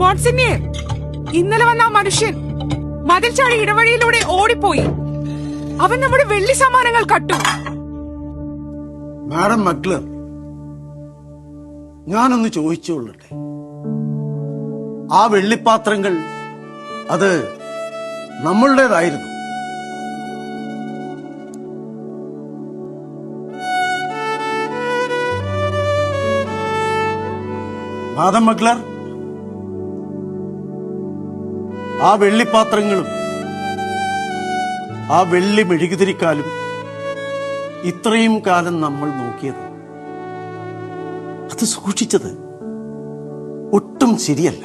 മോൺസിനിയർ, ഇന്നലെ വന്ന ആ മനുഷ്യൻ മതിൽ ചാടി ഇടവഴിയിലൂടെ ഓടിപ്പോയി. അവൻ നമ്മുടെ വെള്ളി സമ്മാനങ്ങൾ കട്ടു. മാഡം മക്ലർ, ഞാനൊന്ന് ചോദിച്ചോളട്ടെ, ആ വെള്ളിപ്പാത്രങ്ങൾ അത് നമ്മളുടേതായിരുന്നു? മാഡം മക്ലർ, ആ വെള്ളിപ്പാത്രങ്ങളും ആ വെള്ളി മെഴുകുതിരിക്കാലും ഇത്രയും കാലം നമ്മൾ നോക്കിയത്, അത് സൂക്ഷിച്ചത് ഒട്ടും ശരിയല്ല.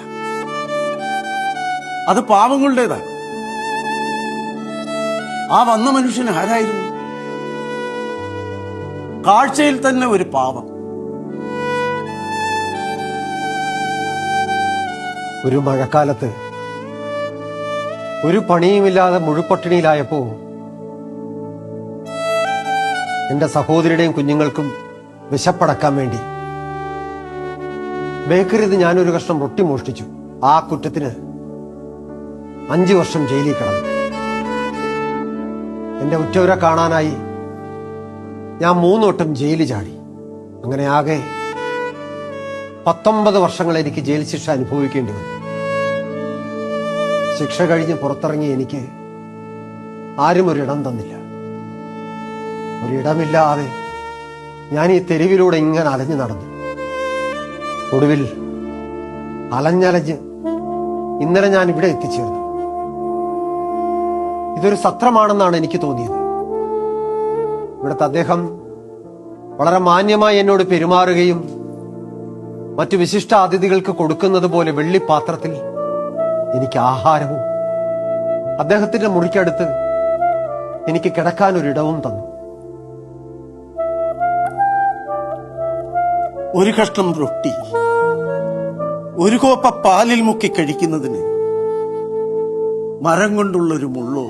അത് പാവങ്ങളുടേതാണ്. ആ വന്ന മനുഷ്യൻ ആരായിരുന്നു? കാഴ്ചയിൽ തന്നെ ഒരു പാവം. ഒരു മഴക്കാലത്ത് ഒരു പണിയുമില്ലാതെ മുഴുപട്ടിണിയിലായപ്പോ എന്റെ സഹോദരിയുടെയും കുഞ്ഞുങ്ങൾക്കും വിശപ്പടക്കാൻ വേണ്ടി ബേക്കറിയിൽ ഞാനൊരു കഷ്ണം റൊട്ടി മോഷ്ടിച്ചു. ആ കുറ്റത്തിന് 5 വർഷം ജയിലിൽ കിടന്നു. എന്റെ ഉറ്റവരെ കാണാനായി ഞാൻ 3 വട്ടം ജയിലിൽ ചാടി. അങ്ങനെ ആകെ 19 വർഷങ്ങൾ എനിക്ക് ജയിൽ ശിക്ഷ അനുഭവിക്കേണ്ടി വന്നു. ശിക്ഷ കഴിഞ്ഞ് പുറത്തിറങ്ങി എനിക്ക് ആരും ഒരിടം തന്നില്ല. ഒരിടമില്ലാതെ ഞാൻ ഈ തെരുവിലൂടെ ഇങ്ങനെ അലഞ്ഞു നടന്നു. ഒടുവിൽ അലഞ്ഞലഞ്ഞ് ഇന്നലെ ഞാൻ ഇവിടെ എത്തിച്ചേർന്നു. ഇതൊരു സത്രമാണെന്നാണ് എനിക്ക് തോന്നിയത്. ഇവിടുത്തെ അദ്ദേഹം വളരെ മാന്യമായി എന്നോട് പെരുമാറുകയും മറ്റു വിശിഷ്ട അതിഥികൾക്ക് കൊടുക്കുന്നത് പോലെ വെള്ളിപ്പാത്രത്തിൽ എനിക്ക് ആഹാരവും അദ്ദേഹത്തിന്റെ മുറിക്കടുത്ത് എനിക്ക് കിടക്കാനൊരിടവും തന്നു. ഒരു കഷ്ണം റൊട്ടി, ഒരു കോപ്പ പാലിൽ മുക്കി കഴിക്കുന്നതിന് മരം കൊണ്ടുള്ളൊരു മുള്ളോ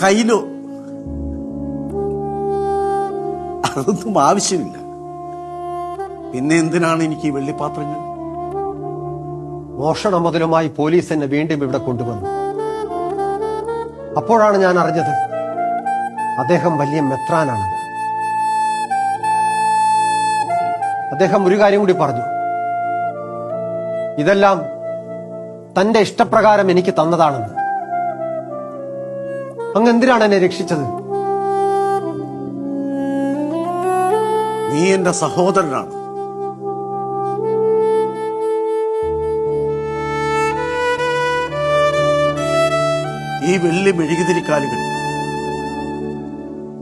കയ്യിലോ അതൊന്നും ആവശ്യമില്ല. പിന്നെ എന്തിനാണ് എനിക്ക് ഈ വെള്ളിപ്പാത്രങ്ങൾ? മോഷണ മുതലുമായി പോലീസ് എന്നെ വീണ്ടും ഇവിടെ കൊണ്ടുവന്നു. അപ്പോഴാണ് ഞാൻ അറിഞ്ഞത് അദ്ദേഹം വലിയ മെത്രാനാണ്. അദ്ദേഹം ഒരു കാര്യം കൂടി പറഞ്ഞു, ഇതെല്ലാം തന്റെ ഇഷ്ടപ്രകാരം എനിക്ക് തന്നതാണെന്ന്. അങ്ങ് എന്തിനാണ് എന്നെ രക്ഷിച്ചത്? നീ എന്റെ സഹോദരനാണ്. ഈ വെള്ളി മെഴുകുതിരിക്കാലുകൾ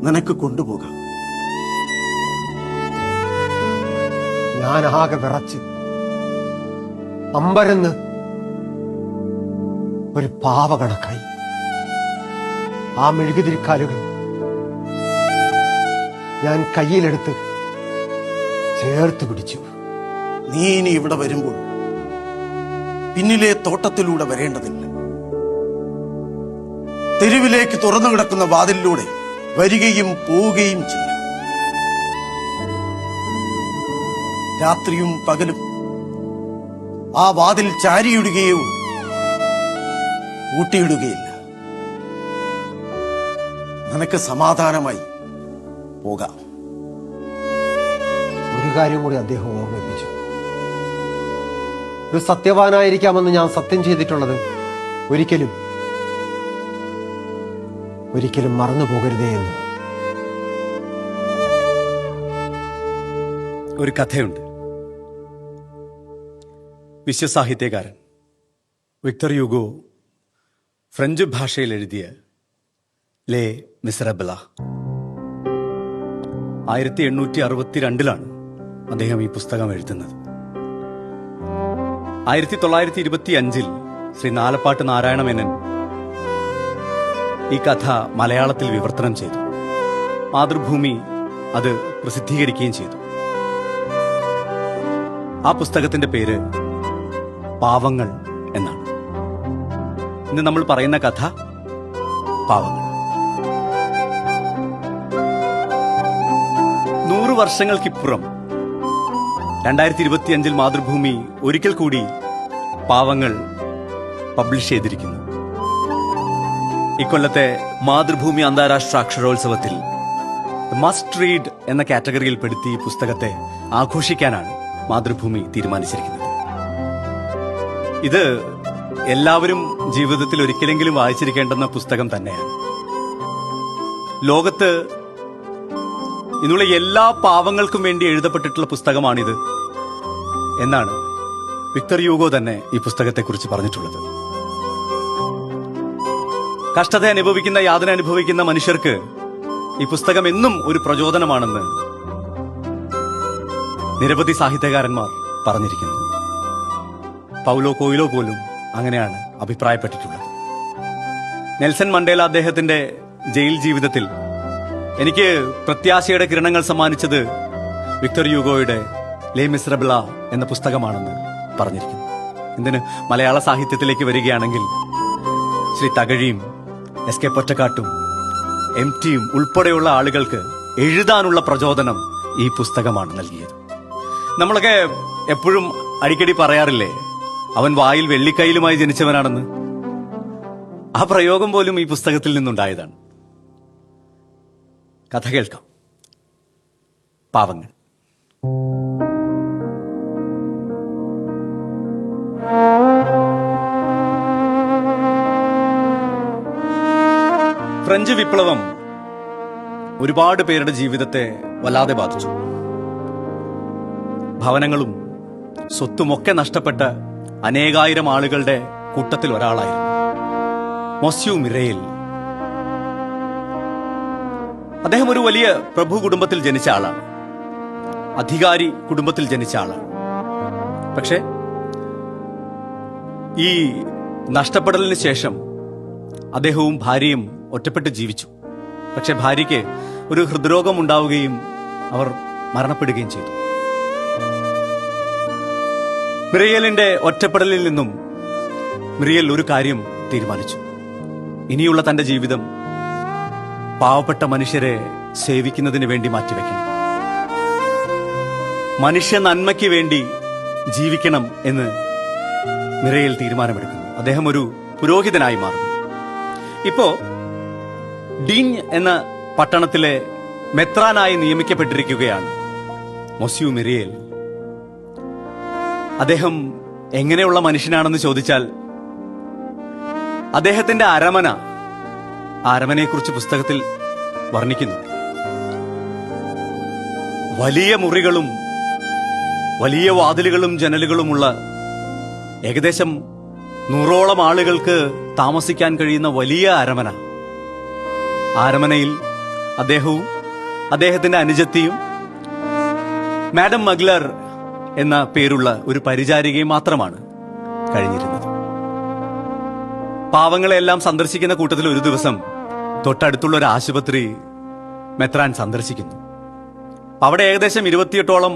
നിനക്ക് കൊണ്ടുപോകാം. ഞാൻ ആകെ വിറച്ച് അമ്പരന്ന് ഒരു പാവകണക്കായി. ആ മെഴുകുതിരിക്കാലുകൾ ഞാൻ കയ്യിലെടുത്ത് ചേർത്ത് പിടിച്ചു. നീ ഇനി ഇവിടെ വരുമ്പോൾ പിന്നിലെ തോട്ടത്തിലൂടെ വരേണ്ടതില്ല. തെരുവിലേക്ക് തുറന്നു കിടക്കുന്ന വാതിലിലൂടെ വരികയും പോവുകയും ചെയ്യാം. രാത്രിയും പകലും ആ വാതിൽ ചാരിയിടുകയോ കൂട്ടിയിടുകയില്ല. നിനക്ക് സമാധാനമായി പോകാം. ഒരു കാര്യം കൂടി അദ്ദേഹം ഓർമ്മിപ്പിച്ചു. ഒരു സത്യവാനായിരിക്കാമെന്ന് ഞാൻ സത്യം ചെയ്തിട്ടുള്ളത് ഒരിക്കലും ഒരിക്കലും മറന്നു പോകരുതേ എന്ന്. ഒരു കഥയുണ്ട്. വിശ്വസാഹിത്യകാരൻ വിക്ടർ യുഗോ ഫ്രഞ്ച് ഭാഷയിൽ എഴുതിയ ലേ മിസറബിള 1862 അദ്ദേഹം ഈ പുസ്തകം എഴുതുന്നത്. 1925 ശ്രീ നാലപ്പാട്ട് നാരായണ മേനൻ ഈ കഥ മലയാളത്തിൽ വിവർത്തനം ചെയ്തു. മാതൃഭൂമി അത് പ്രസിദ്ധീകരിക്കുകയും ചെയ്തു. ആ പുസ്തകത്തിന്റെ പേര് പാവങ്ങൾ എന്നാണ്. ഇന്ന് നമ്മൾ പറയുന്ന കഥ പാവങ്ങൾ. 100 വർഷങ്ങൾക്കിപ്പുറം 2025 മാതൃഭൂമി ഒരിക്കൽ കൂടി പാവങ്ങൾ പബ്ലിഷ് ചെയ്തിരിക്കുന്നു. ഇക്കൊല്ലത്തെ മാതൃഭൂമി അന്താരാഷ്ട്ര അക്ഷരോത്സവത്തിൽ മസ്റ്റ് റീഡ് എന്ന കാറ്റഗറിയിൽ പെടുത്തി ഈ പുസ്തകത്തെ ആഘോഷിക്കാനാണ് മാതൃഭൂമി തീരുമാനിച്ചിരിക്കുന്നത്. ഇത് എല്ലാവരും ജീവിതത്തിൽ ഒരിക്കലെങ്കിലും വായിച്ചിരിക്കേണ്ടുന്ന പുസ്തകം തന്നെയാണ്. ലോകത്ത് ഇന്നുള്ള എല്ലാ പാവങ്ങൾക്കും വേണ്ടി എഴുതപ്പെട്ടിട്ടുള്ള പുസ്തകമാണിത് എന്നാണ് വിക്ടർ യൂഗോ തന്നെ ഈ പുസ്തകത്തെക്കുറിച്ച് പറഞ്ഞിട്ടുള്ളത്. കഷ്ടത അനുഭവിക്കുന്ന, യാതന അനുഭവിക്കുന്ന മനുഷ്യർക്ക് ഈ പുസ്തകം എന്നും ഒരു പ്രചോദനമാണെന്ന് നിരവധി സാഹിത്യകാരന്മാർ പറഞ്ഞിരിക്കുന്നു. പൗലോ കൊയ്ലോ പോലും അങ്ങനെയാണ് അഭിപ്രായപ്പെട്ടിട്ടുള്ളത്. നെൽസൺ മണ്ടേല അദ്ദേഹത്തിന്റെ ജയിൽ ജീവിതത്തിൽ എനിക്ക് പ്രത്യാശയുടെ കിരണങ്ങൾ സമ്മാനിച്ചത് വിക്ടർ യൂഗോയുടെ ലേ മിസറബിള എന്ന പുസ്തകമാണെന്ന് പറഞ്ഞിരിക്കുന്നു. എന്തിന് മലയാള സാഹിത്യത്തിലേക്ക് വരികയാണെങ്കിൽ ശ്രീ തകഴിയും എസ് കെ പൊറ്റക്കാട്ടും എം ടിയും ഉൾപ്പെടെയുള്ള ആളുകൾക്ക് എഴുതാനുള്ള പ്രചോദനം ഈ പുസ്തകമാണ് നൽകിയത്. നമ്മളൊക്കെ എപ്പോഴും അടിക്കടി പറയാറില്ലേ, അവൻ വായിൽ വെള്ളിക്കൈയിലുമായി ജനിച്ചവനാണെന്ന്. ആ പ്രയോഗം പോലും ഈ പുസ്തകത്തിൽ നിന്നുണ്ടായതാണ്. കഥ കേൾക്കാം. പാവങ്ങൾ. ഫ്രഞ്ച് വിപ്ലവം ഒരുപാട് പേരുടെ ജീവിതത്തെ വല്ലാതെ ബാധിച്ചു. ഭവനങ്ങളും സ്വത്തുമൊക്കെ നഷ്ടപ്പെട്ട അനേകായിരം ആളുകളുടെ കൂട്ടത്തിൽ ഒരാളായിരുന്നു മൊസ്യു മിറേൽ. അദ്ദേഹം ഒരു വലിയ പ്രഭു കുടുംബത്തിൽ ജനിച്ച ആളാണ്, അധികാരി കുടുംബത്തിൽ ജനിച്ച ആളാണ്. പക്ഷെ ഈ നഷ്ടപ്പെടലിന് ശേഷം അദ്ദേഹവും ഭാര്യയും ഒറ്റപ്പെട്ട് ജീവിച്ചു. പക്ഷെ ഭാര്യയ്ക്ക് ഒരു ഹൃദ്രോഗം ഉണ്ടാവുകയും അവർ മരണപ്പെടുകയും ചെയ്തു. മിറിയലിന്റെ ഒറ്റപ്പെടലിൽ നിന്നും മിറിയൽ ഒരു കാര്യം തീരുമാനിച്ചു. ഇനിയുള്ള തന്റെ ജീവിതം പാവപ്പെട്ട മനുഷ്യരെ സേവിക്കുന്നതിന് വേണ്ടി മാറ്റിവെക്കണം, മനുഷ്യ നന്മയ്ക്ക് വേണ്ടി ജീവിക്കണം എന്ന് മിറിയൽ തീരുമാനമെടുക്കുന്നു. അദ്ദേഹം ഒരു പുരോഹിതനായി മാറുന്നു. ഇപ്പോ ഡീഞ്ഞ് എന്ന പട്ടണത്തിലെ മെത്രാനായി നിയമിക്കപ്പെട്ടിരിക്കുകയാണ് മൊസ്യു മിറിയേൽ. അദ്ദേഹം എങ്ങനെയുള്ള മനുഷ്യനാണെന്ന് ചോദിച്ചാൽ, അദ്ദേഹത്തിന്റെ അരമനയെക്കുറിച്ച് പുസ്തകത്തിൽ വർണ്ണിക്കുന്നു. വലിയ മുറികളും വലിയ വാതിലുകളും ജനലുകളുമുള്ള ഏകദേശം 100ഓളം ആളുകൾക്ക് താമസിക്കാൻ കഴിയുന്ന വലിയ അരമന. അരമനയിൽ അദ്ദേഹവും അദ്ദേഹത്തിന്റെ അനുജത്തിയും മാഡം മഗ്ലർ എന്ന പേരുള്ള ഒരു പരിചാരികയും മാത്രമാണ് കഴിഞ്ഞിരുന്നത്. പാവങ്ങളെല്ലാം സന്ദർശിക്കുന്ന കൂട്ടത്തിൽ ഒരു ദിവസം തൊട്ടടുത്തുള്ള ഒരു ആശുപത്രി മെത്രാൻ സന്ദർശിക്കുന്നു. അവിടെ ഏകദേശം 28ഓളം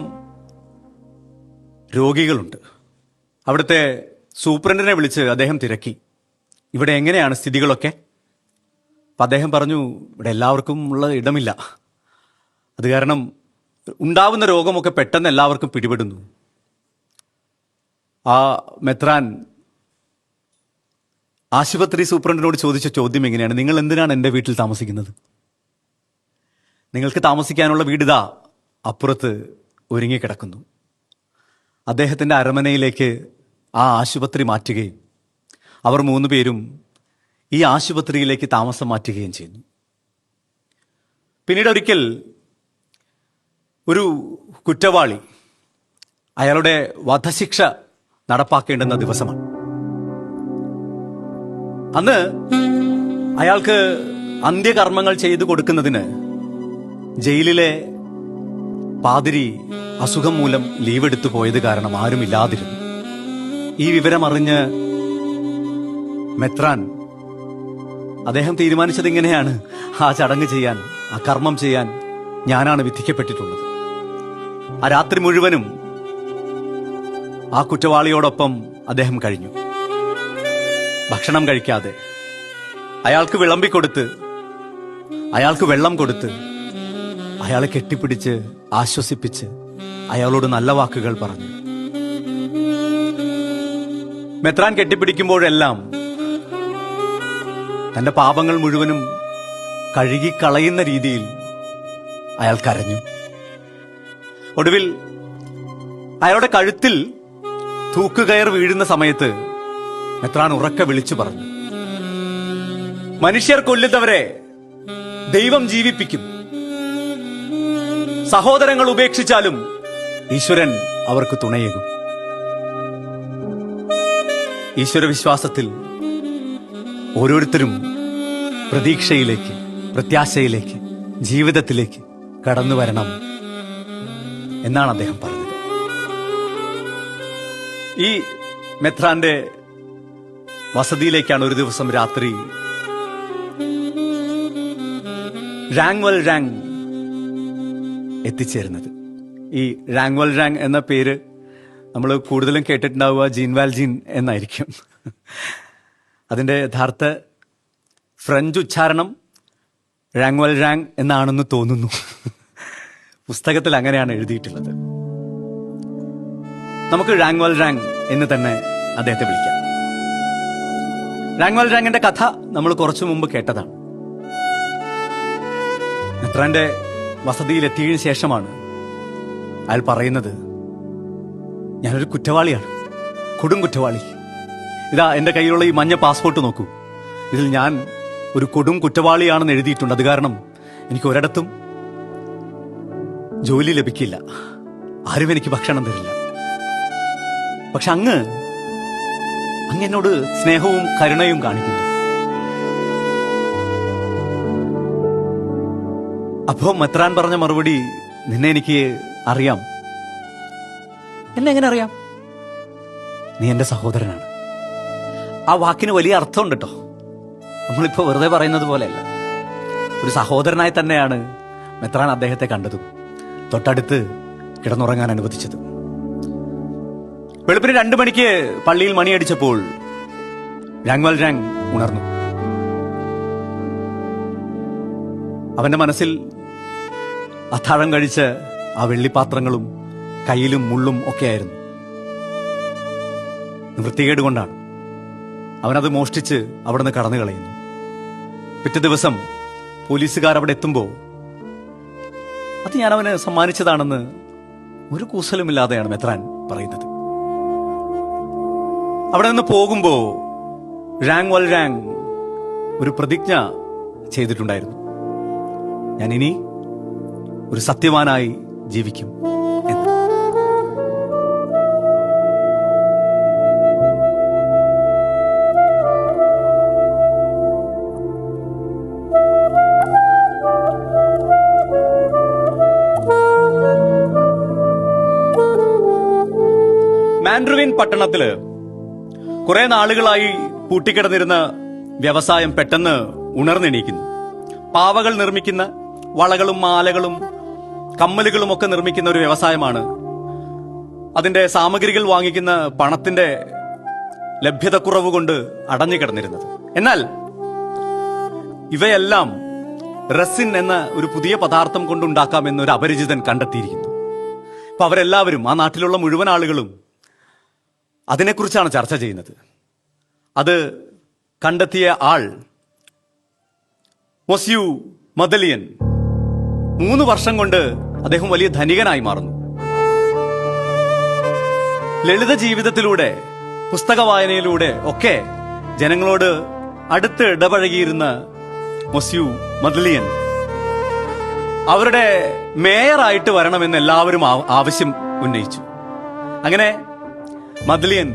രോഗികളുണ്ട്. അവിടുത്തെ സൂപ്രണ്ടിനെ വിളിച്ച് അദ്ദേഹം തിരക്കി, ഇവിടെ എങ്ങനെയാണ് സ്ഥിതികളൊക്കെ? അപ്പം അദ്ദേഹം പറഞ്ഞു, ഇവിടെ എല്ലാവർക്കും ഉള്ള ഇടമില്ല, അത് കാരണം ഉണ്ടാവുന്ന രോഗമൊക്കെ പെട്ടെന്ന് എല്ലാവർക്കും പിടിപെടുന്നു. ആ മെത്രാൻ ആശുപത്രി സൂപ്രണ്ടിനോട് ചോദിച്ച ചോദ്യം എങ്ങനെയാണ്, നിങ്ങൾ എന്തിനാണ് എൻ്റെ വീട്ടിൽ താമസിക്കുന്നത്? നിങ്ങൾക്ക് താമസിക്കാനുള്ള വീടിതാ അപ്പുറത്ത് ഒരുങ്ങിക്കിടക്കുന്നു. അദ്ദേഹത്തിൻ്റെ അരമനയിലേക്ക് ആ ആശുപത്രി മാറ്റുകയും അവർ 3 പേരും ഈ ആശുപത്രിയിലേക്ക് താമസം മാറ്റുകയും ചെയ്യുന്നു. പിന്നീട് ഒരിക്കൽ ഒരു കുറ്റവാളി അയാളുടെ വധശിക്ഷ നടപ്പാക്കേണ്ടുന്ന ദിവസമാണ്. അന്ന് അയാൾക്ക് അന്ത്യകർമ്മങ്ങൾ ചെയ്തു കൊടുക്കുന്നതിന് ജയിലിലെ പാതിരി അസുഖം മൂലം ലീവ് എടുത്തു പോയത് കാരണം ആരുമില്ലാതിരുന്നു. ഈ വിവരമറിഞ്ഞ് മെത്രാൻ അദ്ദേഹം തീരുമാനിച്ചത് ഇങ്ങനെയാണ്, ആ ചടങ്ങ് ചെയ്യാൻ, ആ കർമ്മം ചെയ്യാൻ ഞാനാണ് വിധിക്കപ്പെട്ടിട്ടുള്ളത്. ആ രാത്രി മുഴുവനും ആ കുറ്റവാളിയോടൊപ്പം അദ്ദേഹം കഴിഞ്ഞു. ഭക്ഷണം കഴിക്കാതെ അയാൾക്ക് വിളമ്പിക്കൊടുത്ത്, അയാൾക്ക് വെള്ളം കൊടുത്ത്, അയാളെ കെട്ടിപ്പിടിച്ച് ആശ്വസിപ്പിച്ച് അയാളോട് നല്ല വാക്കുകൾ പറഞ്ഞു. മെത്രാൻ കെട്ടിപ്പിടിക്കുമ്പോഴെല്ലാം തന്റെ പാപങ്ങൾ മുഴുവനും കഴുകിക്കളയുന്ന രീതിയിൽ അയാൾ കരഞ്ഞു. ഒടുവിൽ അയാളുടെ കഴുത്തിൽ തൂക്കുകയർ വീഴുന്ന സമയത്ത് മെത്രാൻ ഉറക്കെ വിളിച്ചു പറഞ്ഞു, മനുഷ്യർ കൊല്ലുന്നവരെ ദൈവം ജീവിപ്പിക്കും. സഹോദരങ്ങൾ ഉപേക്ഷിച്ചാലും ഈശ്വരൻ അവർക്ക് തുണയേകും. ഈശ്വരവിശ്വാസത്തിൽ ഓരോരുത്തരും പ്രതീക്ഷയിലേക്ക്, പ്രത്യാശയിലേക്ക്, ജീവിതത്തിലേക്ക് കടന്നു വരണം എന്നാണ് അദ്ദേഹം പറഞ്ഞത്. ഈ മെത്രാന്റെ വസതിയിലേക്കാണ് ഒരു ദിവസം രാത്രി റാങ്വൽ റാങ് എത്തിച്ചേരുന്നത്. ഈ റാങ്വൽ റാങ് എന്ന പേര് നമ്മൾ കൂടുതലും കേട്ടിട്ടുണ്ടാവുക ജീൻവാൽജീൻ എന്നായിരിക്കും. അതിന്റെ യഥാർത്ഥ ഫ്രഞ്ച് ഉച്ചാരണം റാങ്വൽ റാങ് എന്നാണെന്ന് തോന്നുന്നു. പുസ്തകത്തിൽ അങ്ങനെയാണ് എഴുതിയിട്ടുള്ളത്. നമുക്ക് റാങ്വൽ റാങ് എന്ന് തന്നെ അദ്ദേഹത്തെ വിളിക്കാം. റാങ്വൽ റാങ്ങിന്റെ കഥ നമ്മൾ കുറച്ചു മുമ്പ് കേട്ടതാണ്. മെത്രാന്റെ വസതിയിൽ എത്തിയതിനു ശേഷമാണ് അയാൾ പറയുന്നത്, ഞാനൊരു കുറ്റവാളിയാണ്, കൊടും കുറ്റവാളി. ഇതാ എന്റെ കയ്യിലുള്ള ഈ മഞ്ഞ പാസ്പോർട്ട് നോക്കൂ, ഇതിൽ ഞാൻ ഒരു കൊടും കുറ്റവാളിയാണെന്ന് എഴുതിയിട്ടുണ്ട്. അത് കാരണം എനിക്ക് ഒരിടത്തും ജോലി ലഭിക്കില്ല, ആരും എനിക്ക് ഭക്ഷണം തരില്ല. പക്ഷെ അങ്ങ് എന്നോട് സ്നേഹവും കരുണയും കാണിക്കുന്നു. അപ്പോ മെത്രാൻ പറഞ്ഞ മറുപടി, നിന്നെ എനിക്ക് അറിയാം. എന്നെ എങ്ങനെ അറിയാം? നീ എന്റെ സഹോദരനാണ്. ആ വാക്കിന് വലിയ അർത്ഥമുണ്ട് കേട്ടോ. നമ്മളിപ്പോ വെറുതെ പറയുന്നത് പോലെയല്ല. ഒരു സഹോദരനായി തന്നെയാണ് മെത്രാൻ അദ്ദേഹത്തെ കണ്ടതും തൊട്ടടുത്ത് കിടന്നുറങ്ങാൻ അനുവദിച്ചതും. വെളുപ്പിന് 2 മണിക്ക് പള്ളിയിൽ മണിയടിച്ചപ്പോൾ റാങ്വൽ റാങ് ഉണർന്നു. അവന്റെ മനസ്സിൽ അത്താഴം കഴിച്ച് ആ വെള്ളിപ്പാത്രങ്ങളും കയ്യിലും മുള്ളും ഒക്കെയായിരുന്നു. വൃത്തികേട് കൊണ്ടാണ് അവനത് മോഷ്ടിച്ച് അവിടുന്ന് കടന്നു കളയുന്നു. പിറ്റേ ദിവസം പോലീസുകാർ അവിടെ എത്തുമ്പോൾ അത് ഞാൻ അവന് സമ്മാനിച്ചതാണെന്ന് ഒരു കൂസലുമില്ലാതെയാണ് മെത്രാൻ പറയുന്നത്. അവിടെ നിന്ന് പോകുമ്പോ റാങ്വൽ റാങ് ഒരു പ്രതിജ്ഞ ചെയ്തിട്ടുണ്ടായിരുന്നു, ഞാൻ ഇനി ഒരു സത്യവാനായി ജീവിക്കും എന്ന്. മാൻഡ്രുവിൻ പട്ടണത്തില് കുറെ നാളുകളായി പൂട്ടിക്കിടന്നിരുന്ന വ്യവസായം പെട്ടെന്ന് ഉണർന്നെണീക്കുന്നു. പാവകൾ നിർമ്മിക്കുന്ന, വളകളും മാലകളും കമ്മലുകളും ഒക്കെ നിർമ്മിക്കുന്ന ഒരു വ്യവസായമാണ്. അതിന്റെ സാമഗ്രികൾ വാങ്ങിക്കുന്ന പണത്തിന്റെ ലഭ്യതക്കുറവ് കൊണ്ട് അടഞ്ഞു കിടന്നിരുന്നത്. എന്നാൽ ഇവയെല്ലാം റെസിൻ എന്ന ഒരു പുതിയ പദാർത്ഥം കൊണ്ടുണ്ടാക്കാമെന്ന് ഒരു അപരിചിതൻ കണ്ടെത്തിയിരിക്കുന്നു. അപ്പൊ അവരെല്ലാവരും, ആ നാട്ടിലുള്ള മുഴുവൻ ആളുകളും അതിനെക്കുറിച്ചാണ് ചർച്ച ചെയ്യുന്നത്. അത് കണ്ടെത്തിയ ആൾ മൊസ്യു മദലിയൻ 3 വർഷം കൊണ്ട് അദ്ദേഹം വലിയ ധനികനായി മാറുന്നു. ലളിത ജീവിതത്തിലൂടെ, പുസ്തക വായനയിലൂടെ ഒക്കെ ജനങ്ങളോട് അടുത്ത് ഇടപഴകിയിരുന്ന മൊസ്യു മദലിയൻ അവരുടെ മേയറായിട്ട് വരണമെന്ന് എല്ലാവരും ആവശ്യം ഉന്നയിച്ചു. അങ്ങനെ മദലിയൻ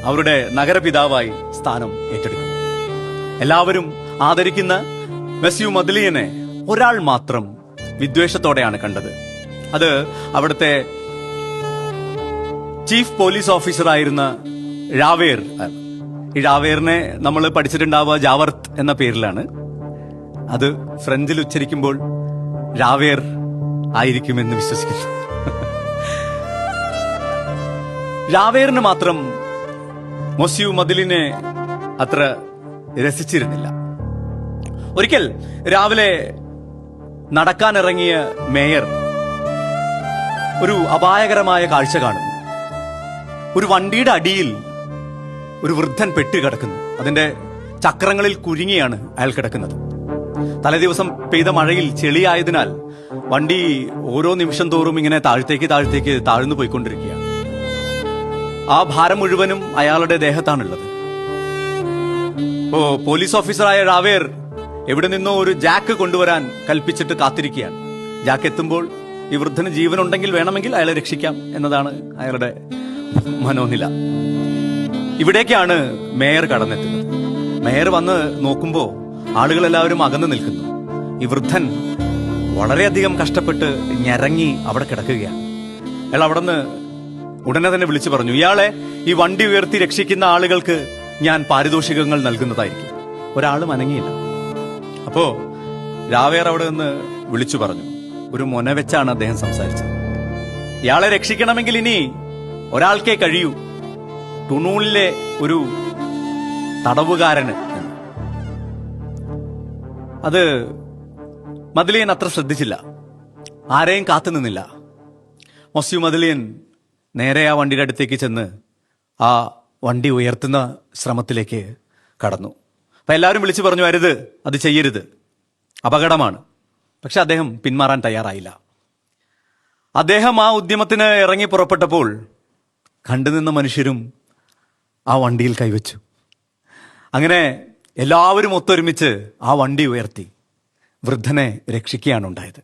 അവരുടെ നഗരപിതാവായി സ്ഥാനം ഏറ്റെടുക്കുന്നു. എല്ലാവരും ആദരിക്കുന്ന മൊസ്യു മദലിയനെ ഒരാൾ മാത്രം വിദ്വേഷത്തോടെയാണ് കണ്ടത്. അത് അവിടുത്തെ ചീഫ് പോലീസ് ഓഫീസറായിരുന്ന രാവേർ. ഈ രാവേറിനെ നമ്മൾ പഠിച്ചിട്ടുണ്ടാവുക ജാവർത്ത് എന്ന പേരിലാണ്. അത് ഫ്രഞ്ചിൽ ഉച്ചരിക്കുമ്പോൾ രാവേർ ആയിരിക്കുമെന്ന് വിശ്വസിക്കുന്നു. രാവേറിന് മാത്രം മൊസ്യു മദലിനെ അത്ര രസിച്ചിരുന്നില്ല. ഒരിക്കൽ രാവിലെ നടക്കാനിറങ്ങിയ മേയർ ഒരു അപായകരമായ കാഴ്ച കാണുന്നു. ഒരു വണ്ടിയുടെ അടിയിൽ ഒരു വൃദ്ധൻ പെട്ടി കിടക്കുന്നു. അതിന്റെ ചക്രങ്ങളിൽ കുരുങ്ങിയാണ് അയാൾ കിടക്കുന്നത്. തലേദിവസം പെയ്ത മഴയിൽ ചെളിയായതിനാൽ വണ്ടി ഓരോ നിമിഷം തോറും ഇങ്ങനെ താഴത്തേക്ക് താഴ്ന്നു പോയിക്കൊണ്ടിരിക്കുകയാണ്. ആ ഭാരം മുഴുവനും അയാളുടെ ദേഹത്താണുള്ളത്. പോലീസ് ഓഫീസറായ റാവേർ എവിടെ നിന്നോ ഒരു ജാക്ക് കൊണ്ടുവരാൻ കൽപ്പിച്ചിട്ട് കാത്തിരിക്കുകയാണ്. ജാക്ക് എത്തുമ്പോൾ ഈ വൃദ്ധന് ജീവനുണ്ടെങ്കിൽ വേണമെങ്കിൽ അയാളെ രക്ഷിക്കാം എന്നതാണ് അയാളുടെ മനോനില. ഇവിടേക്കാണ് മേയർ കടന്നെത്തുന്നത്. മേയർ വന്ന് നോക്കുമ്പോൾ ആളുകളെല്ലാവരും അകന്നു നിൽക്കുന്നു. ഈ വൃദ്ധൻ വളരെയധികം കഷ്ടപ്പെട്ട് ഞരങ്ങി അവിടെ കിടക്കുകയാണ്. അയാൾ അവിടെ നിന്ന് ഉടനെ തന്നെ വിളിച്ചു പറഞ്ഞു, ഇയാളെ ഈ വണ്ടി ഉയർത്തി രക്ഷിക്കുന്ന ആളുകൾക്ക് ഞാൻ പാരിതോഷികങ്ങൾ നൽകുന്നതായിരിക്കും. ഒരാളും അനങ്ങിയില്ല. അപ്പോ രാവേർ അവിടെ നിന്ന് വിളിച്ചു പറഞ്ഞു. ഒരു മൊന വെച്ചാണ് അദ്ദേഹം സംസാരിച്ചത്. ഇയാളെ രക്ഷിക്കണമെങ്കിൽ ഇനി ഒരാൾക്കേ കഴിയൂ, ടുണൂളിലെ ഒരു തടവുകാരന്. അത് മദലിയൻ അത്ര ശ്രദ്ധിച്ചില്ല, ആരെയും കാത്തുനിന്നില്ല. മൊസ്യു മദലിയൻ നേരെ ആ വണ്ടിയുടെ അടുത്തേക്ക് ചെന്ന് ആ വണ്ടി ഉയർത്തുന്ന ശ്രമത്തിലേക്ക് കടന്നു. അപ്പൊ എല്ലാവരും വിളിച്ചു പറഞ്ഞു, അരുത്, അത് ചെയ്യരുത്, അപകടമാണ്. പക്ഷെ അദ്ദേഹം പിന്മാറാൻ തയ്യാറായില്ല. അദ്ദേഹം ആ ഉദ്യമത്തിന് ഇറങ്ങി പുറപ്പെട്ടപ്പോൾ കണ്ടുനിന്ന മനുഷ്യരും ആ വണ്ടിയിൽ കൈവച്ചു. അങ്ങനെ എല്ലാവരും ഒത്തൊരുമിച്ച് ആ വണ്ടി ഉയർത്തി വൃദ്ധനെ രക്ഷിക്കുകയാണ് ഉണ്ടായത്.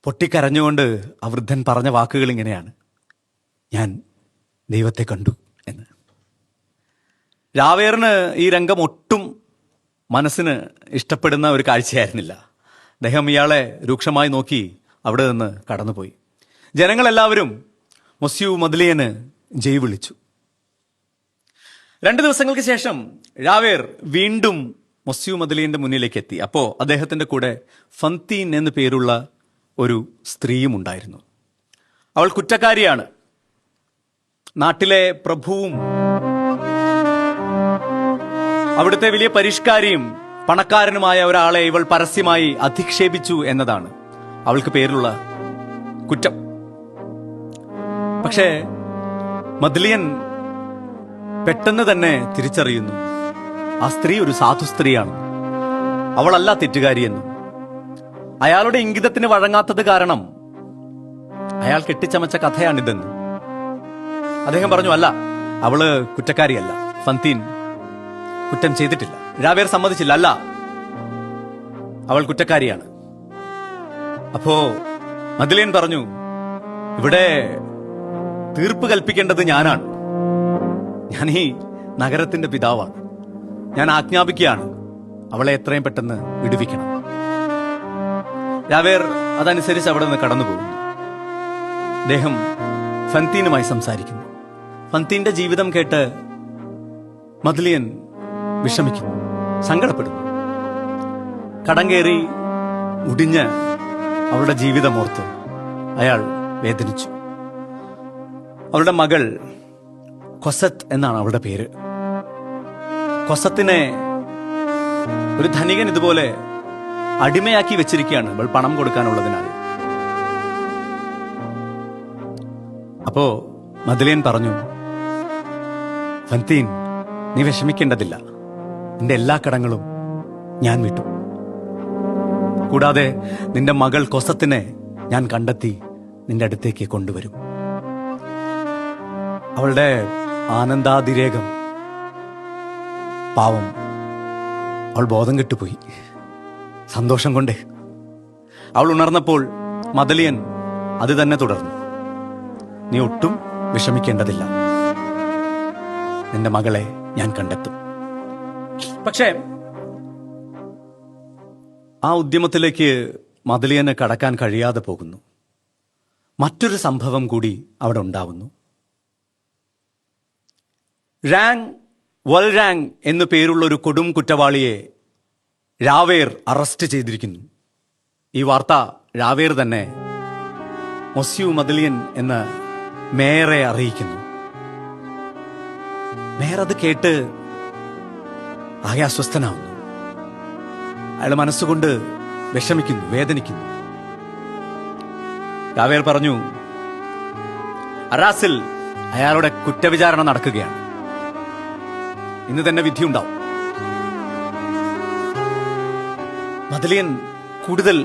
പൊട്ടിക്കരഞ്ഞുകൊണ്ട് ആ വൃദ്ധൻ പറഞ്ഞ വാക്കുകൾ ഇങ്ങനെയാണ്, ഞാൻ ദൈവത്തെ കണ്ടു എന്ന്. രാവേറിന് ഈ രംഗം ഒട്ടും മനസ്സിന് ഇഷ്ടപ്പെടുന്ന ഒരു കാഴ്ചയായിരുന്നില്ല. അദ്ദേഹം ഇയാളെ രൂക്ഷമായി നോക്കി അവിടെ നിന്ന് കടന്നുപോയി. ജനങ്ങളെല്ലാവരും മൊസ്യു മദലിയന് ജയ് വിളിച്ചു. 2 ദിവസങ്ങൾക്ക് ശേഷം രാവേർ വീണ്ടും മൊസ്യു മദലിയന്റെ മുന്നിലേക്ക് എത്തി. അപ്പോ അദ്ദേഹത്തിന്റെ കൂടെ ഫന്തീൻ എന്ന് പേരുള്ള ഒരു സ്ത്രീയും ഉണ്ടായിരുന്നു. അവൾ കുറ്റക്കാരിയാണ്. നാട്ടിലെ പ്രഭുവും അവിടുത്തെ വലിയ പരിഷ്കാരിയും പണക്കാരനുമായ ഒരാളെ ഇവൾ പരസ്യമായി അധിക്ഷേപിച്ചു എന്നതാണ് അവൾക്ക് പേരുള്ള കുറ്റം. പക്ഷേ മദലിയൻ പെട്ടെന്ന് തന്നെ തിരിച്ചറിയുന്നു, ആ സ്ത്രീ ഒരു സാധു സ്ത്രീയാണ്, അവളല്ല തെറ്റുകാരിയെന്നും. അയാളുടെ ഇംഗിതത്തിന് വഴങ്ങാത്തത് കാരണം അയാൾ കെട്ടിച്ചമച്ച കഥയാണിതെന്ന് അദ്ദേഹം പറഞ്ഞു. അല്ല, അവള് കുറ്റക്കാരിയല്ല, ഫന്തീൻ കുറ്റം ചെയ്തിട്ടില്ല. രാവേർ സമ്മതിച്ചില്ല, അല്ല, അവൾ കുറ്റക്കാരിയാണ്. അപ്പോ മദലിയൻ പറഞ്ഞു, ഇവിടെ തീർപ്പ് കൽപ്പിക്കേണ്ടത് ഞാനാണ്. ഞാൻ ഈ നഗരത്തിന്റെ പിതാവാണ്. ഞാൻ ആജ്ഞാപിക്കുകയാണ്, അവളെ എത്രയും പെട്ടെന്ന് വിടുവിക്കണം. രാവേർ അതനുസരിച്ച് അവിടെ നിന്ന് കടന്നുപോകുന്നു. അദ്ദേഹം ഫന്തീനുമായി സംസാരിക്കുന്നു. ഫന്തീന്റെ ജീവിതം കേട്ട് മദലിയൻ വിഷമിക്കുന്നു, സങ്കടപ്പെടുന്നു. കടം കയറി മുടിഞ്ഞ് അവളുടെ ജീവിതമോർത്ത് അയാൾ വേദനിച്ചു. അവളുടെ മകൾ കൊസത്ത് എന്നാണ് അവളുടെ പേര്. കൊസത്തിനെ ഒരു ധനികൻ ഇതുപോലെ അടിമയാക്കി വെച്ചിരിക്കുകയാണ്, അവൾ പണം കൊടുക്കാനുള്ളതിനാൽ. അപ്പോ മദലിയൻ പറഞ്ഞു, ഫന്തീൻ, നീ വിഷമിക്കേണ്ടതില്ല, നിന്റെ എല്ലാ കടങ്ങളും ഞാൻ വിട്ടു. കൂടാതെ നിന്റെ മകൾ കൊസത്തിനെ ഞാൻ കണ്ടെത്തി നിന്റെ അടുത്തേക്ക് കൊണ്ടുവരും. അവളുടെ ആനന്ദാതിരേകം, പാവം, അവൾ ബോധം കെട്ടുപോയി സന്തോഷം കൊണ്ടേ. അവൾ ഉണർന്നപ്പോൾ മദലിയൻ അത് തന്നെ തുടർന്നു, നീ ഒട്ടും വിഷമിക്കേണ്ടതില്ല, നിന്റെ മകളെ ഞാൻ കണ്ടെത്തും. പക്ഷേ ആ ഉദ്യമത്തിലേക്ക് മദലിയന് കടക്കാൻ കഴിയാതെ പോകുന്നു. മറ്റൊരു സംഭവം കൂടി അവിടെ ഉണ്ടാവുന്നു. റാങ് വൽറാങ് എന്നു പേരുള്ള ഒരു കൊടും കുറ്റവാളിയെ രാവേർ അറസ്റ്റ് ചെയ്തിരിക്കുന്നു. ഈ വാർത്ത രാവേർ തന്നെ മൊസ്യു മദലിയൻ എന്ന മേയറെ അറിയിക്കുന്നു. മേയർ അത് കേട്ട് ആകെ അസ്വസ്ഥനാവുന്നു. അയാൾ മനസ്സുകൊണ്ട് വിഷമിക്കുന്നു, വേദനിക്കുന്നു. രാവേർ പറഞ്ഞു, അറാസിൽ അയാളുടെ കുറ്റവിചാരണ നടക്കുകയാണ്. ഇന്ന് തന്നെ വിധിയുണ്ടാവും. മദലിയൻ കൂടുതൽ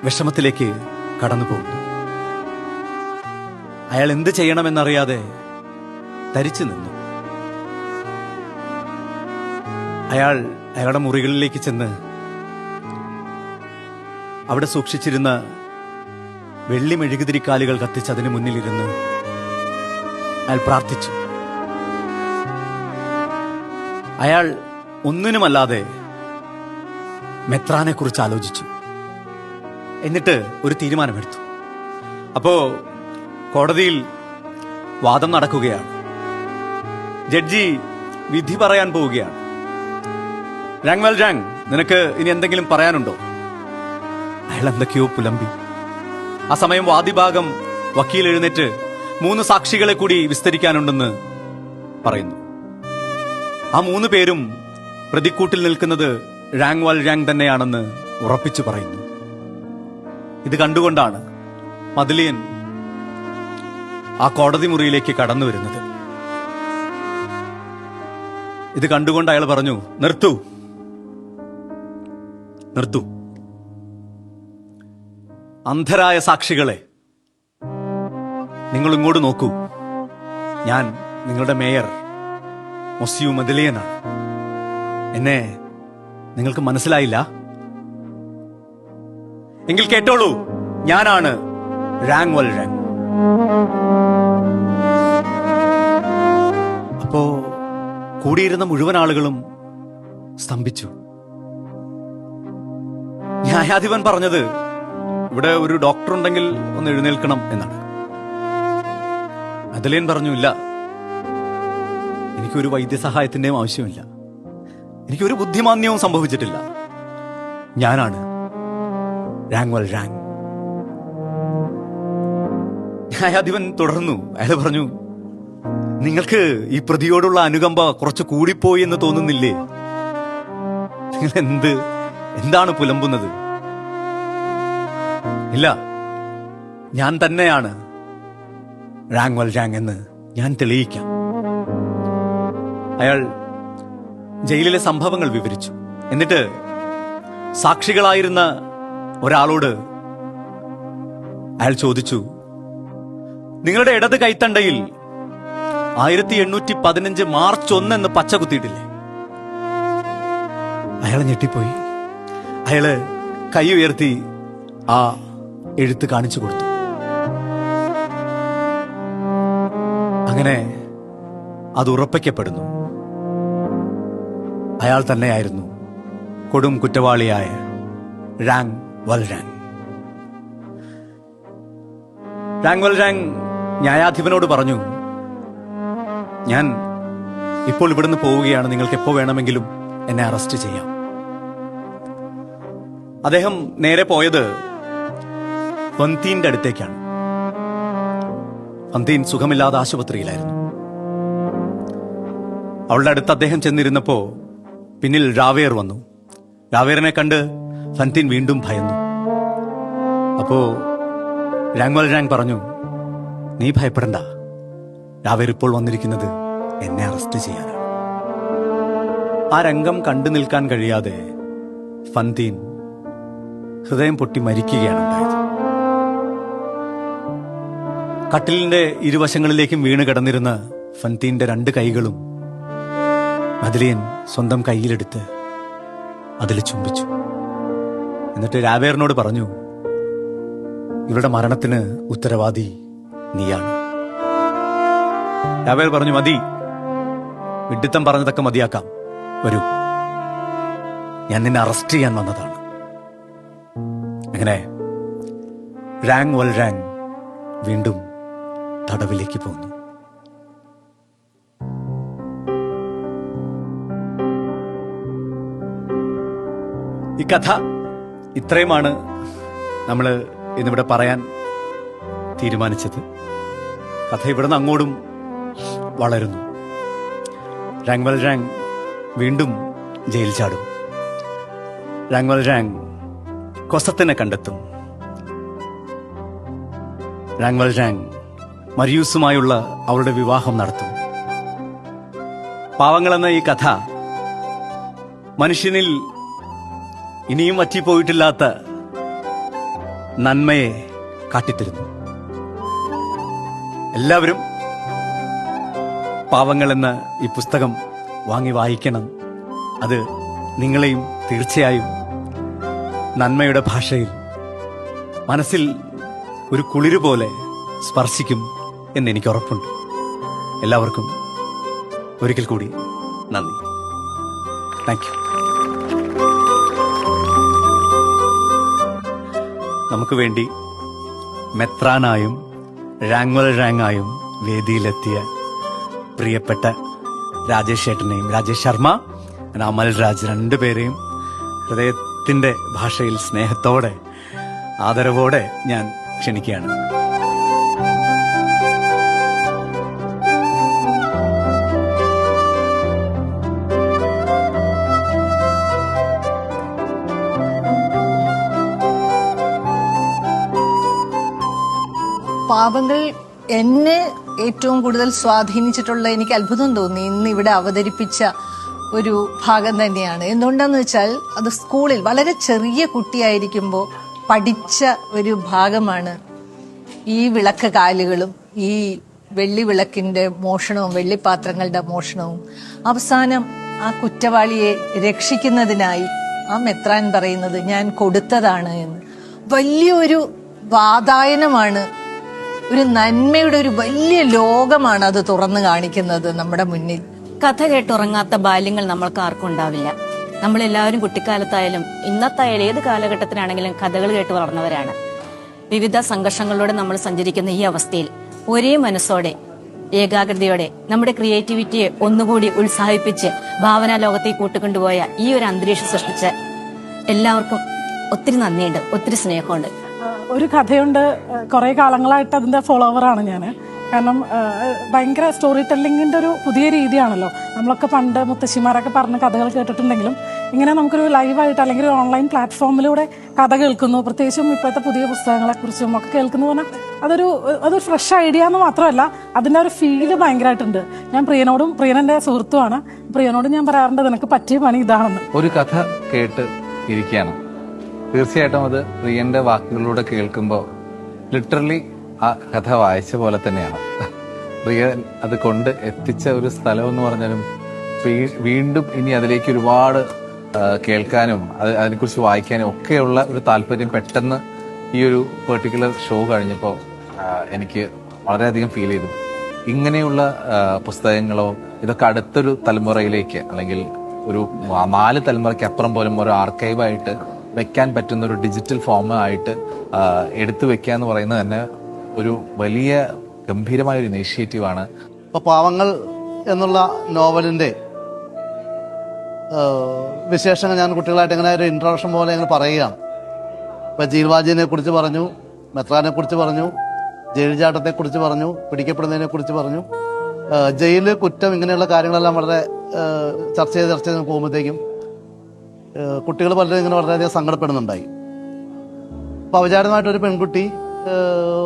വിഷമത്തിലേക്ക് കടന്നു പോകുന്നു. അയാൾ എന്ത് ചെയ്യണമെന്നറിയാതെ തരിച്ചു നിന്നു. അയാളുടെ മുറികളിലേക്ക് ചെന്ന് അവിടെ സൂക്ഷിച്ചിരുന്ന വെള്ളി മെഴുകുതിരിക്കാലുകൾ കത്തിച്ച് അതിന് മുന്നിലിരുന്ന് അയാൾ പ്രാർത്ഥിച്ചു. അയാൾ ഒന്നിനുമല്ലാതെ മെത്രാനെ കുറിച്ച് ആലോചിച്ചു. എന്നിട്ട് ഒരു തീരുമാനമെടുത്തു. അപ്പോ കോടതിയിൽ വാദം നടക്കുകയാണ്. ജഡ്ജി വിധി പറയാൻ പോവുകയാണ്. രാങ് വൽജാങ്, നിനക്ക് ഇനി എന്തെങ്കിലും പറയാനുണ്ടോ? അയാൾ എന്തൊക്കെയോ പുലമ്പി. ആ സമയം വാദിഭാഗം വക്കീൽ എഴുന്നേറ്റ് 3 സാക്ഷികളെ കൂടി വിസ്തരിക്കാനുണ്ടെന്ന് പറയുന്നു. ആ 3 പേരും പ്രതിക്കൂട്ടിൽ നിൽക്കുന്നത് രാങ് വൽജാങ് തന്നെയാണെന്ന് ഉറപ്പിച്ചു പറയുന്നു. ഇത് കണ്ടുകൊണ്ടാണ് മദലിയൻ ആ കോടതി മുറിയിലേക്ക് കടന്നു വരുന്നത്. ഇത് കണ്ടുകൊണ്ട് അയാൾ പറഞ്ഞു, നിർത്തൂ. അന്ധരായ സാക്ഷികളെ, നിങ്ങൾ ഇങ്ങോട്ട് നോക്കൂ. ഞാൻ നിങ്ങളുടെ മേയർ മൊസ്യു മദലിയനാണ്. എന്നെ നിങ്ങൾക്ക് മനസ്സിലായില്ല? എങ്കിൽ കേട്ടോളൂ, ഞാനാണ് രാങ് വൽജാങ്. അപ്പോ കൂടിയിരുന്ന മുഴുവൻ ആളുകളും സ്തംഭിച്ചു. ന്യായാധിപൻ പറഞ്ഞത് ഇവിടെ ഒരു ഡോക്ടർ ഉണ്ടെങ്കിൽ ഒന്ന് എഴുന്നേൽക്കണം എന്നാണ്. മദലിയൻ പറഞ്ഞു, ഇല്ല, എനിക്കൊരു വൈദ്യസഹായത്തിന്റെയും ആവശ്യമില്ല. എനിക്കൊരു ബുദ്ധിമാന്യവും സംഭവിച്ചിട്ടില്ല. ഞാനാണ് രാങ് വൽജാങ്. ന്യായാധിപൻ തുടർന്നു. അയാൾ പറഞ്ഞു, നിങ്ങൾക്ക് ഈ പ്രതിയോടുള്ള അനുകമ്പ കുറച്ച് കൂടിപ്പോയി എന്ന് തോന്നുന്നില്ലേ? നിങ്ങൾ എന്താണ് പുലമ്പുന്നത്? ഇല്ല, ഞാൻ തന്നെയാണ് രാങ് വൽജാങ് എന്ന് ഞാൻ തെളിയിക്കാം. അയാൾ ജയിലിലെ സംഭവങ്ങൾ വിവരിച്ചു. എന്നിട്ട് സാക്ഷികളായിരുന്ന ഒരാളോട് അയാൾ ചോദിച്ചു, നിങ്ങളുടെ ഇടത് കൈത്തണ്ടയിൽ 1815 മാർച്ച് 1 എന്ന് പച്ച കുത്തിയിട്ടില്ലേ? അയാൾ ഞെട്ടിപ്പോയി. അയാള് കൈ ഉയർത്തി ആ എഴുത്ത് കാണിച്ചു കൊടുത്തു. അങ്ങനെ അത് ഉറപ്പിക്കപ്പെടുന്നു. അയാൾ തന്നെയായിരുന്നു കൊടും കുറ്റവാളിയായ രാങ് വൽജാങ്. രാങ് വൽജാങ് ന്യായാധിപനോട് പറഞ്ഞു, ഞാൻ ഇപ്പോൾ ഇവിടുന്ന് പോവുകയാണ്. നിങ്ങൾക്ക് എപ്പോ വേണമെങ്കിലും എന്നെ അറസ്റ്റ് ചെയ്യാം. അദ്ദേഹം നേരെ പോയത് ഫന്തീന്റെ അടുത്തേക്കാണ്. ഫന്തീൻ സുഖമില്ലാതെ ആശുപത്രിയിലായിരുന്നു. അവളുടെ അടുത്ത് അദ്ദേഹം ചെന്നിരുന്നപ്പോ പിന്നിൽ രാവേർ വന്നു. രാവേറിനെ കണ്ട് ഫന്തീൻ വീണ്ടും ഭയന്നു. അപ്പോ രാങ് വൽജാങ് പറഞ്ഞു, നീ ഭയപ്പെടണ്ട, രാവേർ ഇപ്പോൾ വന്നിരിക്കുന്നത് എന്നെ അറസ്റ്റ് ചെയ്യാനാണ്. ആ രംഗം കണ്ടു നിൽക്കാൻ കഴിയാതെ ഫന്തീൻ ഹൃദയം പൊട്ടി മരിക്കുകയാണ് ഉണ്ടായത്. കട്ടിലിന്റെ ഇരുവശങ്ങളിലേക്കും വീണ് കിടന്നിരുന്ന ഫന്തീന്റെ 2 കൈകളും മദലിയൻ സ്വന്തം കയ്യിലെടുത്ത് അതിൽ ചുംബിച്ചു. എന്നിട്ട് രാവേറിനോട് പറഞ്ഞു, ഇവരുടെ മരണത്തിന് ഉത്തരവാദി നീയാണ്. രാവേർ പറഞ്ഞു, മതി, വിഡ്ഢിത്തം പറഞ്ഞതൊക്കെ മതിയാക്കാം. വരൂ, ഞാൻ നിന്നെ അറസ്റ്റ് ചെയ്യാൻ വന്നതാണ്. അങ്ങനെ രാങ് വൽജാങ് വീണ്ടും തടവിലേക്ക് പോന്നു. ഈ കഥ ഇത്രയുമാണ് നമ്മൾ ഇന്നിവിടെ പറയാൻ തീരുമാനിച്ചത്. കഥ ഇവിടുന്ന് അങ്ങോട്ടും വളരുന്നു. രാങ് വൽജാങ് വീണ്ടും ജയിൽ ചാടും. രാങ് വൽജാങ് കൊസത്തിനെ കണ്ടെത്തും. രാങ് വൽജാങ് മരിയൂസുമായുള്ള അവളുടെ വിവാഹം നടത്തും. പാവങ്ങളെന്ന ഈ കഥ മനുഷ്യനിൽ ഇനിയും വറ്റിപ്പോയിട്ടില്ലാത്ത നന്മയെ കാട്ടിത്തരുന്നു. എല്ലാവരും പാവങ്ങൾ എന്ന ഈ പുസ്തകം വാങ്ങി വായിക്കണം. അത് നിങ്ങളെയും തീർച്ചയായും നന്മയുടെ ഭാഷയിൽ മനസ്സിൽ ഒരു കുളിര് പോലെ സ്പർശിക്കും എന്നെനിക്ക് ഉറപ്പുണ്ട്. എല്ലാവർക്കും ഒരിക്കൽ കൂടി നന്ദി. Thank you. നമുക്ക് വേണ്ടി മെത്രാനായും റാങ്വൽ റാങ്ങായും വേദിയിലെത്തിയ പ്രിയപ്പെട്ട രാജേഷ് ചേട്ടനെയും, രാജേഷ് ശർമ്മ, അമൽ രാജ്, രണ്ടുപേരെയും ഹൃദയത്തിന്റെ ഭാഷയിൽ സ്നേഹത്തോടെ ആദരവോടെ ഞാൻ ക്ഷണിക്കുകയാണ്. പാവങ്ങൾ എന്നെ ഏറ്റവും കൂടുതൽ സ്വാധീനിച്ചിട്ടുള്ള, എനിക്ക് അത്ഭുതം തോന്നി ഇന്ന് ഇവിടെ അവതരിപ്പിച്ച ഒരു ഭാഗം തന്നെയാണ്. എന്തുകൊണ്ടാന്ന് വെച്ചാൽ അത് സ്കൂളിൽ വളരെ ചെറിയ കുട്ടിയായിരിക്കുമ്പോൾ പഠിച്ച ഒരു ഭാഗമാണ്. ഈ വിളക്ക് കാലുകളും ഈ വെള്ളി വിളക്കിന്റെ മോഷണവും വെള്ളിപ്പാത്രങ്ങളുടെ മോഷണവും അവസാനം ആ കുറ്റവാളിയെ രക്ഷിക്കുന്നതിനായി ആ മെത്രാൻ പറയുന്നത് ഞാൻ കൊടുത്തതാണ് എന്ന്. വലിയൊരു വാതായനമാണ്, ഒരു നന്മയുടെ ഒരു വലിയ ലോകമാണ് അത് തുറന്നു കാണിക്കുന്നത് നമ്മുടെ മുന്നിൽ. കഥ കേട്ടുറങ്ങാത്ത ബാല്യങ്ങൾ നമ്മൾക്ക് ആർക്കും ഉണ്ടാവില്ല. നമ്മളെല്ലാവരും കുട്ടിക്കാലത്തായാലും ഇന്നത്തായാലും ഏത് കാലഘട്ടത്തിലാണെങ്കിലും കഥകൾ കേട്ട് വളർന്നവരാണ്. വിവിധ സംഘർഷങ്ങളിലൂടെ നമ്മൾ സഞ്ചരിക്കുന്ന ഈ അവസ്ഥയിൽ ഒരേ മനസ്സോടെ ഏകാഗ്രതയോടെ നമ്മുടെ ക്രിയേറ്റിവിറ്റിയെ ഒന്നുകൂടി ഉത്സാഹിപ്പിച്ച് ഭാവനാ ലോകത്തേക്ക് കൂട്ടിക്കൊണ്ടുപോയ ഈ ഒരു അന്തരീക്ഷം സൃഷ്ടിച്ച എല്ലാവർക്കും ഒത്തിരി നന്ദിയുണ്ട്, ഒത്തിരി സ്നേഹമുണ്ട്. ഒരു കഥയുണ്ട്, കുറേ കാലങ്ങളായിട്ട് അതിൻ്റെ ഫോളോവറാണ് ഞാൻ. കാരണം ഭയങ്കര സ്റ്റോറി ടെല്ലിങ്ങിൻ്റെ ഒരു പുതിയ രീതിയാണല്ലോ. നമ്മളൊക്കെ പണ്ട് മുത്തശ്ശിമാരൊക്കെ പറഞ്ഞ കഥകൾ കേട്ടിട്ടുണ്ടെങ്കിലും ഇങ്ങനെ നമുക്കൊരു ലൈവായിട്ട് അല്ലെങ്കിൽ ഒരു ഓൺലൈൻ പ്ലാറ്റ്ഫോമിലൂടെ കഥ കേൾക്കുന്നു, പ്രത്യേകിച്ചും ഇപ്പോഴത്തെ പുതിയ പുസ്തകങ്ങളെക്കുറിച്ചും ഒക്കെ കേൾക്കുന്നു പറഞ്ഞാൽ അതൊരു ഫ്രഷ് ഐഡിയ എന്ന് മാത്രമല്ല, അതിൻ്റെ ഒരു ഫീല് ഭയങ്കരമായിട്ടുണ്ട്. ഞാൻ പ്രിയനെൻ്റെ സുഹൃത്തുമാണ്, പ്രിയനോട് ഞാൻ പറയാറുണ്ട് നിനക്ക് പറ്റിയ പണി ഇതാണെന്ന്. ഒരു കഥ കേട്ട് ഇരിക്കുകയാണ്. തീർച്ചയായിട്ടും അത് പ്രിയന്റെ വാക്കുകളിലൂടെ കേൾക്കുമ്പോൾ ലിറ്ററലി ആ കഥ വായിച്ച പോലെ തന്നെയാണ്. പ്രിയ അത് കൊണ്ട് എത്തിച്ച ഒരു സ്ഥലം എന്ന് പറഞ്ഞാലും വീണ്ടും ഇനി അതിലേക്ക് ഒരുപാട് കേൾക്കാനും അതിനെക്കുറിച്ച് വായിക്കാനും ഒക്കെയുള്ള ഒരു താല്പര്യം പെട്ടെന്ന് ഈ ഒരു പെർട്ടിക്കുലർ ഷോ കഴിഞ്ഞപ്പോൾ എനിക്ക് വളരെയധികം ഫീൽ ചെയ്തു. ഇങ്ങനെയുള്ള പുസ്തകങ്ങളോ ഇതൊക്കെ അടുത്തൊരു തലമുറയിലേക്ക് അല്ലെങ്കിൽ ഒരു 4 തലമുറയ്ക്ക് അപ്പുറം പോലും ഒരു ആർക്കൈവായിട്ട് വെക്കാൻ പറ്റുന്ന ഒരു ഡിജിറ്റൽ ഫോം ആയിട്ട് എടുത്തു വെക്കുക എന്ന് പറയുന്നത് തന്നെ ഒരു വലിയ ഗംഭീരമായ ഒരു ഇനീഷ്യേറ്റീവാണ്. ഇപ്പോൾ പാവങ്ങൾ എന്നുള്ള നോവലിൻ്റെ വിശേഷങ്ങൾ ഞാൻ കുട്ടികളായിട്ട് ഇങ്ങനെ ഒരു ഇൻട്രൊഡക്ഷൻ പോലെ ഇങ്ങനെ പറയുകയാണ്. ഇപ്പോൾ ജീൽവാജിനെ കുറിച്ച് പറഞ്ഞു, മെത്രാനെ കുറിച്ച് പറഞ്ഞു, ജയിൽ ചാട്ടത്തെക്കുറിച്ച് പറഞ്ഞു, പിടിക്കപ്പെടുന്നതിനെ കുറിച്ച് പറഞ്ഞു, ജയില് കുറ്റം, ഇങ്ങനെയുള്ള കാര്യങ്ങളെല്ലാം വളരെ ചർച്ച ചെയ്ത് പോകുമ്പോഴത്തേക്കും കുട്ടികൾ പലരും ഇങ്ങനെ വളരെയധികം സങ്കടപ്പെടുന്നുണ്ടായി. അപ്പോൾ അവിചാരിതമായിട്ടൊരു പെൺകുട്ടി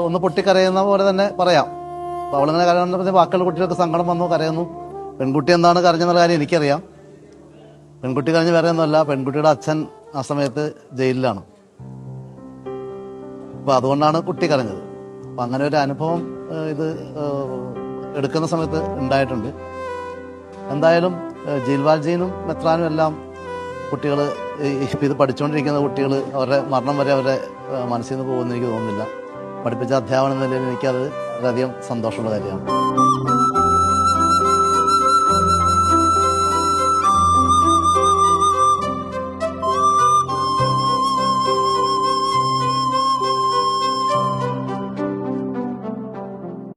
ഒന്ന് പൊട്ടിക്കരയുന്ന പോലെ തന്നെ പറയാം. അപ്പോൾ അവളിങ്ങനെ കരയുന്നപ്പോഴത്തേക്ക് ബാക്കിയുള്ള കുട്ടികൾക്ക് സങ്കടം വന്നു, കരയുന്നു. പെൺകുട്ടി എന്താണ് കരഞ്ഞെന്നുള്ള കാര്യം എനിക്കറിയാം. പെൺകുട്ടി കരഞ്ഞ് വേറെ ഒന്നുമല്ല, പെൺകുട്ടിയുടെ അച്ഛൻ ആ സമയത്ത് ജയിലിലാണ്. അപ്പോൾ അതുകൊണ്ടാണ് കുട്ടി കരഞ്ഞത്. അപ്പം അങ്ങനെ ഒരു അനുഭവം ഇത് എടുക്കുന്ന സമയത്ത് ഉണ്ടായിട്ടുണ്ട്. എന്തായാലും ജീൽവാൽജീനും മെത്രാനും എല്ലാം കുട്ടികൾ ഇത് പഠിച്ചുകൊണ്ടിരിക്കുന്ന കുട്ടികൾ അവരുടെ മരണം വരെ അവരുടെ മനസ്സിൽ നിന്ന് പോകുമെന്ന് എനിക്ക് തോന്നുന്നില്ല. പഠിപ്പിച്ച അധ്യാപനം എന്ന നിലയിൽ എനിക്കത് വളരെയധികം സന്തോഷമുള്ള കാര്യമാണ്.